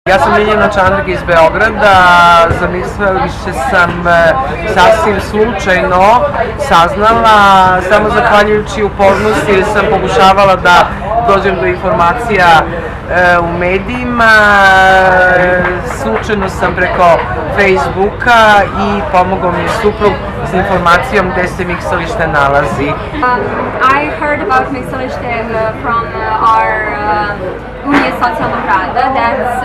Ja sam Ljiljana Čandrik iz Beograda, za Miksaliste sam sasvim slučajno saznala, samo zahvaljujući upornosti jer sam pokušavala da dođem do informacija u medijima. Slučajno sam preko Facebooka i pomogao mi je suprug s informacijom gde se Miksaliste nalazi. I heard about Miksaliste from our Unije socijalnog rada. That's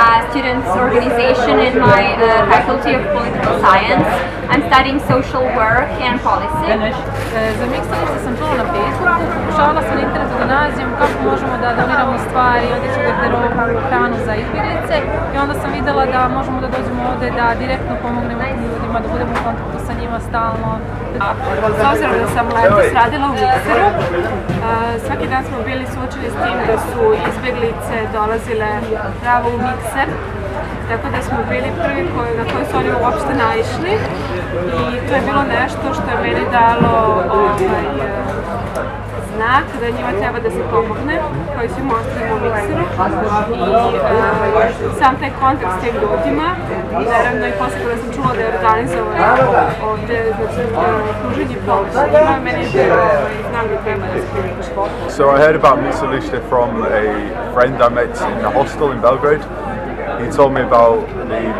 a students' organization in my faculty of political science. I'm studying social work and policy. Za Miksaliste sam čula na Facebooku, pokušavala sam na internetu da nađem kako možemo da doniramo stvari, odeću, garderobu, hranu za izbjeglice i onda sam videla da možemo da dođemo ovde, da direktno pomognemo tim ljudima, da budemo u kontaktu sa njima stalno. S obzirom da sam letos radila u Mikseru, svaki dan smo bili suočeni s tim da su izbjeglice dolazile pravo u Mikser, tako da smo bili prvi na koji su oni uopšte naišli i to je bilo nešto što je meni dalo znak da njima treba da se pomogne, koji su im ostali u Mikseru i sam taj kontakt s tim ljudima, naravno i posle kada sam čula da je organizovan ovde, znači pruženje pomoći njima, meni je znam da treba da se pomoći. So I heard about Miksaliste from a friend I met in a hostel in Belgrade. He told me about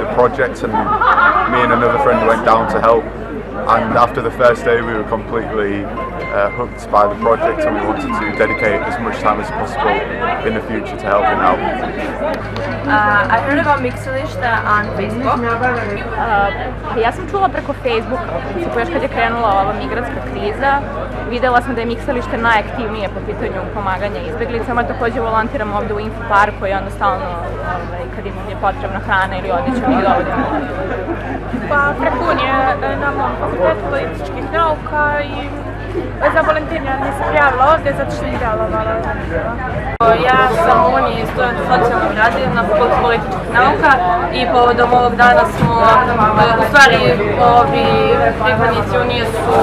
the project and me and another friend went down to help, and after the first day we were completely hooked by the project and we wanted to dedicate as much time as possible in the future to helping out. I heard about Miksaliste on Facebook. Ja sam čula preko Facebooka, još kad je krenula ova migrantska kriza, videla sam da je Miksaliste najaktivnije po pitanju pomaganja izbjeglicama, takođe volontiram ovde u Info parku i onda stalno kad im je potrebna hrana ili odeća mi dovodimo. Pa preko Unije na mom fakultetu političkih nauka i za volontiranje sam prijavila ovde zato što mi djelovala. Ja sam u Uniji student socijalnog rada na fakultetu političkih nauka i povodom ovog dana smo, u stvari ovi pripadnici Unije su,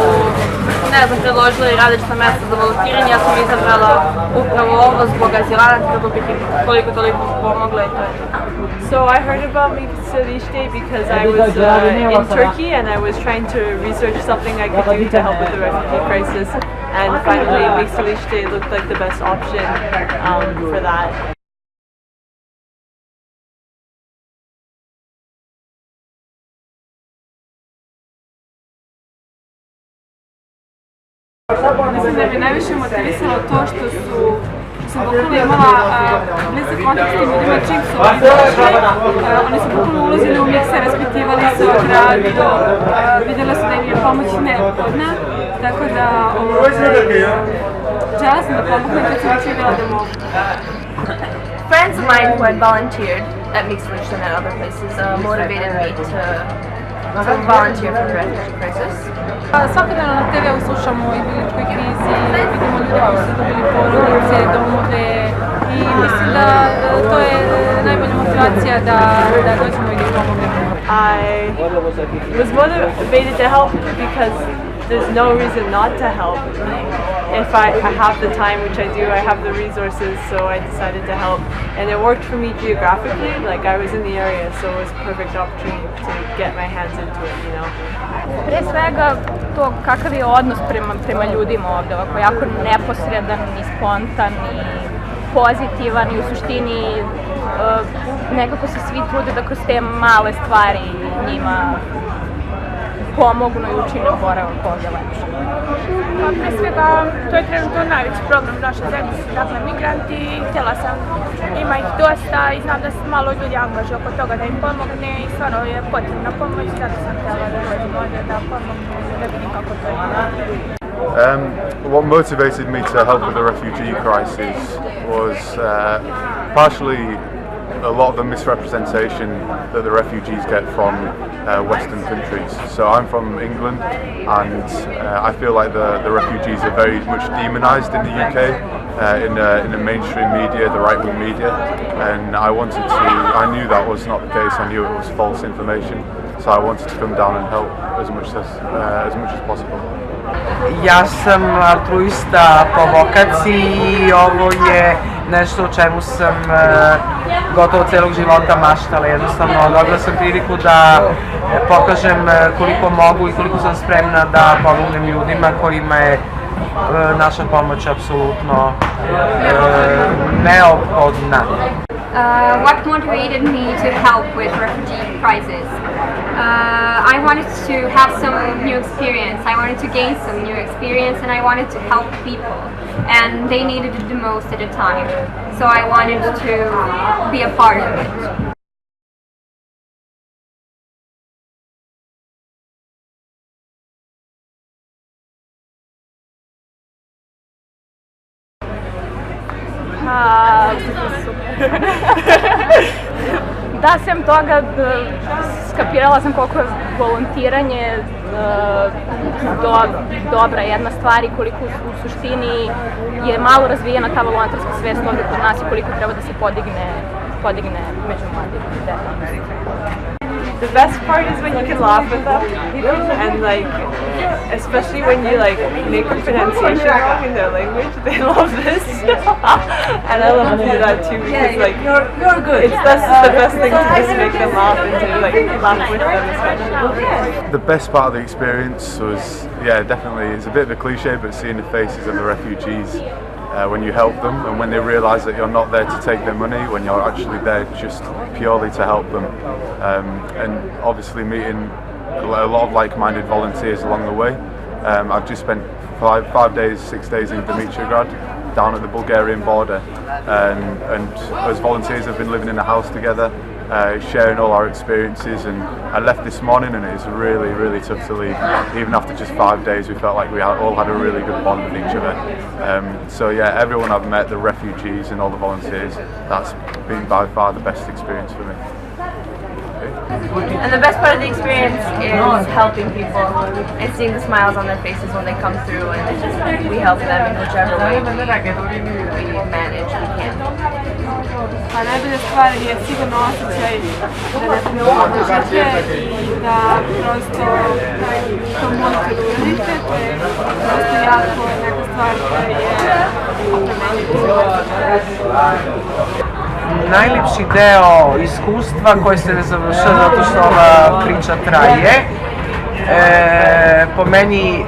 ne znam, predložili različita mesta za volontiranje, ja sam izabrala upravo ovo zbog azilanata kako bih im koliko toliko pomogla i to je. So I heard about Miksaliste because I was in Turkey and I was trying to research something I could do to help with the refugee crisis, and finally Miksaliste looked like the best option for that. Mislim da me najviše motivisalo to što sam bukvalno imala blizak kontakt s tim ljudima čim su oni došli. Oni su bukvalno ulazili u Mikser, raspitivali se o gradu, vidjela su da im je pomoć neophodna, tako da žela sam da pomognem kad sam već vidjela da mogu. Friends of mine who had volunteered at Miksaliste and at other places motivated me to volunteer for the refugee crisis. Svakodnevno na TV-u slušamo o izbjegličkoj krizi, vidimo ljude koji su dobili porodice, domove i mislim da to je najbolja motivacija da dođemo i da pomognemo. I was motivated to help because there's no reason not to help. If I have the time, which I do, I have the resources, so I decided to help. And it worked for me geographically, like I was in the area, so it was a perfect opportunity to get my hands into it, you know. Pre svega to kakav je odnos prema ljudima ovde, ovako jako neposredan i spontan i pozitivan i u suštini nekako se svi trude da kroz te male stvari njima pomognu i učine boravak ovde lepše. Pre svega, to je trenutno najveći problem u našoj zemlji, dakle migranti, htjela sam, ima ih dosta i znam da se malo ljudi angažuje oko toga da im pomogne i stvarno je potrebna pomoć, zato sam htjela da dođem ovdje da pomogne, da vidim kako to je. What motivated me to help with the refugee crisis was partially a lot of the misrepresentation that the refugees get from Western countries. So I'm from England, and I feel like the refugees are very much demonized in the UK, in the mainstream media, the right-wing media, and I knew that was not the case. I knew it was false information, so I wanted to come down and help as much as possible. Ja sam altruista po vokaciji i ovo je nešto o čemu sam gotovo celog života maštala. Jednostavno dobila sam priliku da pokažem koliko mogu i koliko sam spremna da pomognem ljudima kojima je naša pomoć apsolutno neophodna. What motivated me to help with refugee crisis? I wanted to have some new experience. I wanted to gain some new experience, and I wanted to help people, and they needed it the most at the time. So I wanted to be a part of it. Da, sem toga, skapirala sam koliko je volontiranje dobra jedna stvar i koliko u suštini je malo razvijena ta volonterska svest ovdje kod nas i koliko treba da se podigne među mladima. The best part is when you can laugh with them, and like, especially when you like make a pronunciation wrong in their language, they love this. And I love to do that too because like you're good. That's the best thing to just make them laugh and to like laugh with them especially. The best part of the experience was, definitely, it's a bit of a cliche, but seeing the faces of the refugees when you help them and when they realise that you're not there to take their money, when you're actually there just purely to help them, and obviously meeting a lot of like-minded volunteers along the way. I've just spent 6 days in Dimitrograd, down at the Bulgarian border, and as volunteers have been living in a house together, sharing all our experiences, and I left this morning and it's really, really tough to leave. Even after just 5 days we felt like we all had a really good bond with each other. So yeah, everyone I've met, the refugees and all the volunteers, that's been by far the best experience for me. And the best part of the experience is helping people and seeing the smiles on their faces when they come through, and we help them in whichever way we manage, we can. Pa najbolja stvar je sigurno osjećaj da nekome podržite i da prosto to možete da uradite, to je prosto jako neka stvar koja je Najljepši deo iskustva koji se ne završava zato što ova priča traje. Po meni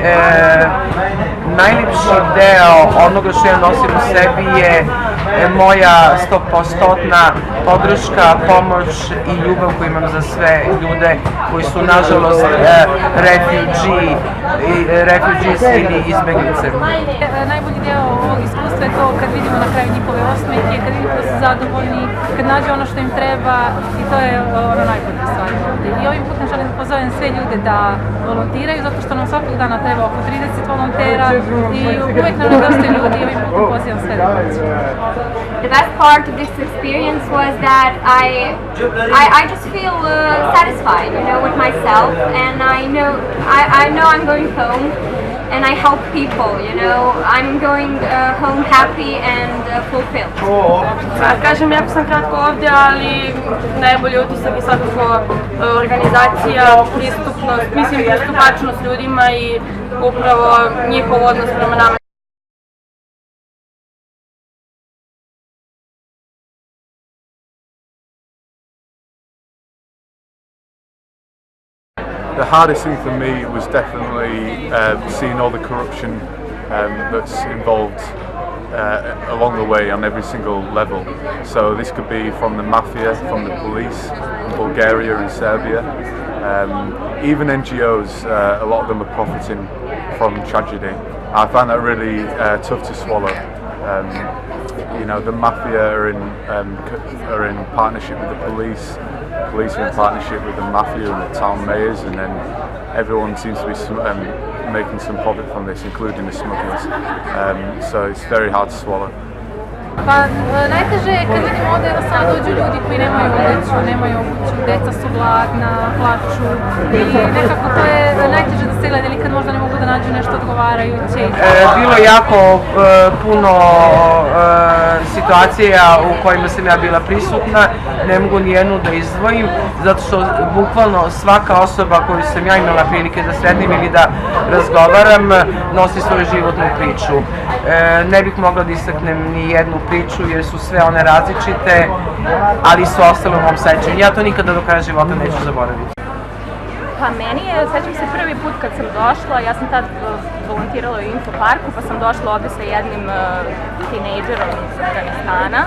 najljepši deo onoga što ja nosim u sebi je moja 100% podrška, pomoć i ljubav koju imam za sve ljude koji su nažalost refugees ili izbeglice. Najbolji deo ovog iskustva je to kad vidimo na kraju njihove osmehe, kad vidimo da su zadovoljni, kad nađu ono što im treba, i to je ono najbolje stvar ovdje. I ovim putem želim da pozovem sve ljude da volontiraju, zato što nam svakog dana treba oko 30 volontera i uvijek nam nedostaju ljudi i ovim putem pozivam sve da dođu. The best part of this experience was that I just feel satisfied, with myself, and I know I'm going home, and I help people, I'm going home happy and fulfilled. Kažem, jako sam kratko ovdje, ali najbolji utisak je svakako organizacija, pristupačnost ljudima i upravo njihov odnos prema nama. The hardest thing for me was definitely seeing all the corruption that's involved along the way on every single level. So this could be from the mafia, from the police, from Bulgaria and Serbia. Even NGOs, a lot of them are profiting from tragedy. I find that really tough to swallow. The mafia are in partnership with the police are in partnership with the mafia and the town mayors, and then everyone seems to be making some profit from this, including the smugglers. So it's very hard to swallow. Pa najteže je kad vidimo ovdje da sad dođu ljudi koji nemaju odjeću, nemaju obuću, deca su gladna, plaču i nekako to je najteže da se gleda, ili kad možda ne mogu da nađu nešto odgovarajuće. Bilo je jako puno situacija u kojima sam ja bila prisutna, ne mogu nijednu da izdvojim, zato što bukvalno svaka osoba koju sam ja imala prilike da sretnem ili da razgovaram nosi svoju životnu priču. Ne bih mogla da istaknem ni jednu priču jer su sve one različite, ali su ostale u mom sećanju. Ja to nikada do kraja života neću zaboraviti. Pa meni je, sećam se prvi put kad sam došla, ja sam tad volontirala u infoparku, pa sam došla ovde sa jednim tinejdžerom iz Afganistana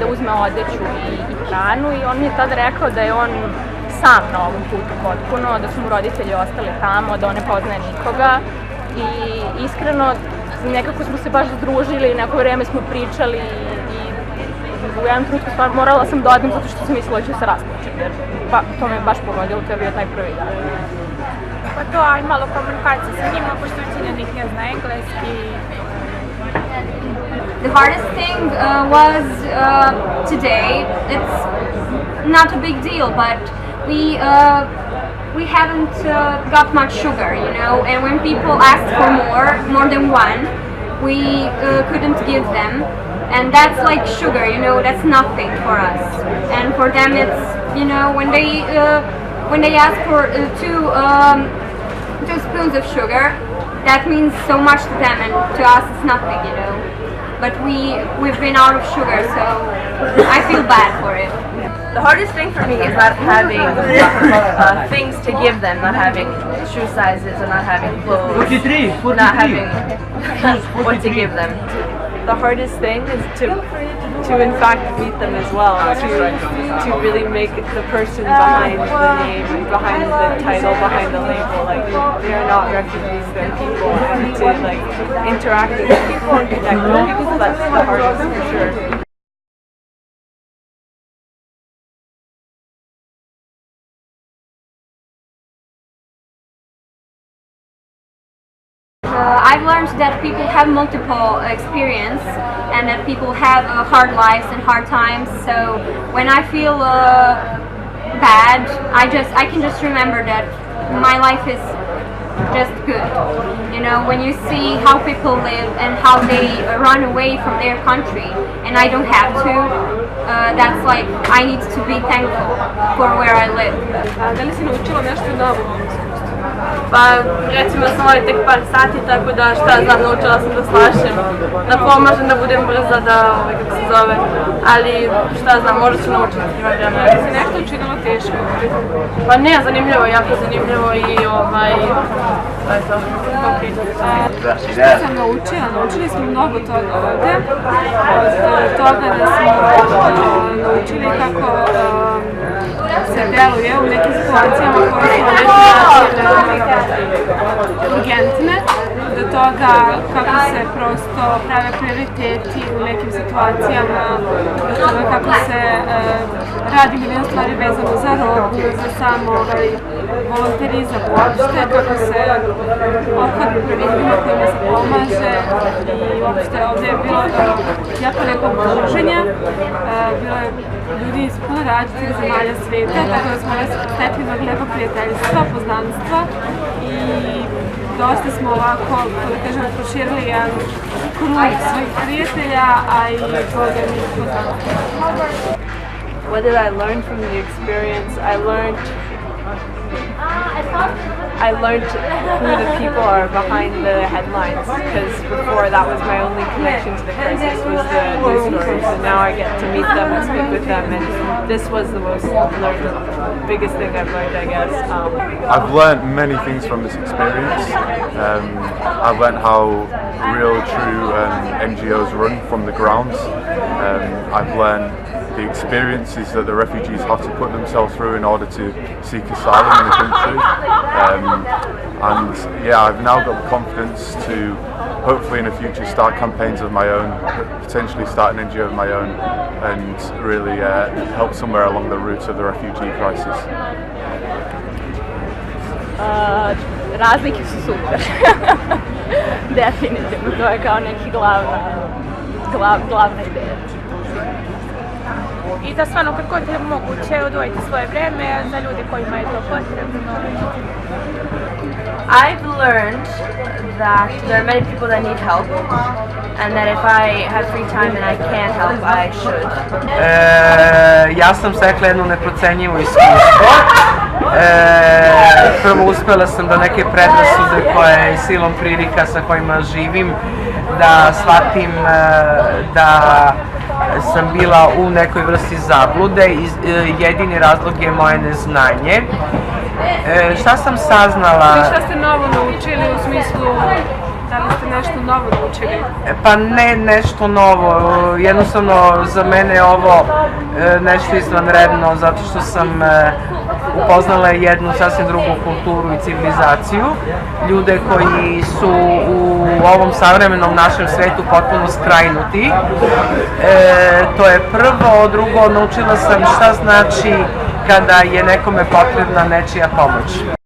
da uzme odeću i hranu i on mi je tad rekao da je on sam na ovom putu potpuno, da su mu roditelji ostali tamo, da on ne poznaje nikoga i iskreno nekako smo se baš združili, neko vreme smo pričali i u jednom trenutku stvarno morala sam da odem zato što sam mislila da ću se rasplačem jer to me baš pogodilo, to je bio taj prvi dan. Pa to, aj malo komunikacije sa njima, pošto većina njih ne zna engleski. The hardest thing was today. It's not a big deal, but we haven't got much sugar, you know. And when people asked for more than one, we couldn't give them. And that's like sugar, you know. That's nothing for us. And for them, it's, you know, when they ask for two spoons of sugar, that means so much to them, and to us it's nothing, you know. But we've been out of sugar, so I feel bad for it. The hardest thing for me is not having things to give them, not having shoe sizes, and not having clothes, not having what to give them. The hardest thing is to in fact meet them as well, to really make the person behind the name, behind the title, behind the label, like they are not refugees, they're people, and to like interact with people and connect with people, that's the hardest for sure. I've learned that people have multiple experience and that people have hard lives and hard times. So when I feel bad, I can just remember that my life is just good. You know, when you see how people live and how they run away from their country, and I don't have to, that's like I need to be thankful for where I live. Da li si naučila nešto novo? Pa recimo sam ovdje tek par sati, tako da šta znam, naučila sam da slašem, da pomažem, da budem brza, da kako se zove, ali šta znam, možda ću naučiti, ima vremena. Da si nešto učinila teško? Pa ne, zanimljivo, jako zanimljivo i to je to. Šta sam naučila? Naučili smo mnogo toga ovde, od toga da smo naučili kako se deluje u nekim situacijama koje su na neki način urgentne, do toga kako se prosto prave prioriteti u nekim situacijama, do toga kako se radi milion stvari vezano za robu, za samo volonterizam uopšte, kako se ophodi prema ljudima kojima se pomaže i uopšte ovdje je bilo jako lepo druženje, bilo je ljudi iz puno različitih zemalja sveta, tako da smo stekli mnogo lepo prijateljstva, poznanstva i dosta smo ovako, da kažem, proširili jedan krug svojih prijatelja, a i boganih poznanstva. What did I learn from the experience? I learned who the people are behind the headlines, because before that was my only connection to the crisis was the news stories, and now I get to meet them and speak with them, and this was the biggest thing I've learned, I guess. I've learned many things from this experience. I've learned how real, true NGOs run from the ground. I've learned the experiences that the refugees have to put themselves through in order to seek asylum in the country. And yeah, I've now got the confidence to hopefully in the future start campaigns of my own, potentially start an NGO of my own, and really help somewhere along the route of the refugee crisis. Razlike su super. Definitivno, to je kao neki glavna ideja. I da stvarno kako je moguće odvojiti svoje vreme za ljude kojima je to potrebno. I've learned that there are many people that need help, and that if I have free time and I can help, I should. Ja sam stekla jedno neprocenjivo iskustvo Prvo uspela sam da neke predrasude koje silom prilika sa kojima živim, da shvatim da sam bila u nekoj vrsti zablude i jedini razlog je moje neznanje. Šta sam saznala? I šta ste novo naučili u smislu, da li ste nešto novo naučili? Pa ne nešto novo, jednostavno za mene je ovo nešto izvanredno zato što sam upoznala jednu sasvim drugu kulturu i civilizaciju, ljude koji su u ovom savremenom našem svetu potpuno skrajnuti. To je prvo, drugo naučila sam šta znači kada je nekome potrebna nečija pomoć.